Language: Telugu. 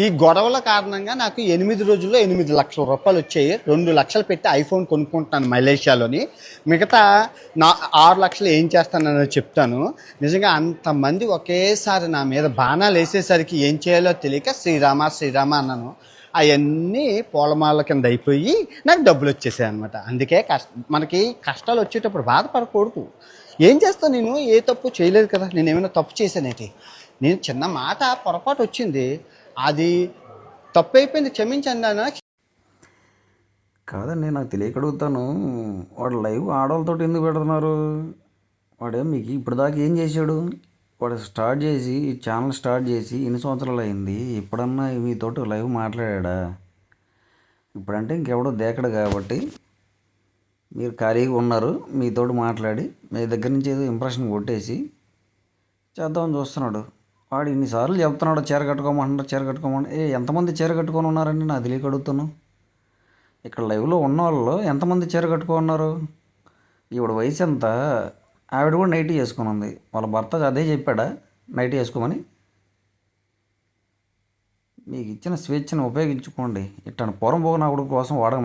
ఈ గొడవల కారణంగా నాకు 8 రోజుల్లో 8 లక్షల రూపాయలు వచ్చాయి. 2 లక్షలు పెట్టి ఐఫోన్ కొనుక్కుంటున్నాను మలేషియాలోని. మిగతా 6 లక్షలు ఏం చేస్తానని చెప్తాను. నిజంగా అంతమంది ఒకేసారి నా మీద బాణాలు వేసేసరికి ఏం చేయాలో తెలియక శ్రీరామ శ్రీరామ అన్నాను. అవన్నీ పూలమాల కింద అయిపోయి నాకు డబ్బులు వచ్చేసాయి అనమాట. అందుకే మనకి కష్టాలు వచ్చేటప్పుడు బాధపడకూడదు. ఏం చేస్తాను, నేను ఏ తప్పు చేయలేదు కదా. నేను ఏమైనా తప్పు చేశానేంటి? నేను చిన్న మాట పొరపాటు వచ్చింది, అది తప్పు అయిపోయింది, క్షమించండి అన్న. కాదండి, నాకు తెలియక అడుగుతాను. వాడు లైవ్ ఆడవాళ్ళతో ఎందుకు పెడుతున్నారు? వాడే మీకు ఇప్పటిదాకా ఏం చేశాడు? వాడు స్టార్ట్ చేసి ఛానల్ స్టార్ట్ చేసి ఎన్ని సంవత్సరాలు అయింది? ఎప్పుడన్నా మీతోటి లైవ్ మాట్లాడా? ఇప్పుడంటే ఇంకెవడో దేకడు కాబట్టి మీరు ఖాళీగా ఉన్నారు. మీతోటి మాట్లాడి మీ దగ్గర నుంచి ఏదో ఇంప్రెషన్ కొట్టేసి చేద్దామని చూస్తున్నాడు. వాడు ఇన్నిసార్లు చెప్తున్నాడు చీర కట్టుకోమంటున్నాడు, చీర కట్టుకోమంటే ఎంతమంది చీర కట్టుకొని ఉన్నారండి? నాకు తెలియక అడుగుతాను. ఇక్కడ లైవ్లో ఉన్న వాళ్ళు ఎంతమంది చీర కట్టుకొని ఉన్నారు? ఈవిడ వయసు ఎంత? ఆవిడ కూడా నైటీ వేసుకొని ఉంది. వాళ్ళ భర్త అదే చెప్పాడా నైటీ వేసుకోమని? మీకు ఇచ్చిన స్వేచ్ఛను ఉపయోగించుకోండి. ఇట్లా పొరం పోగిన కోసం వాడక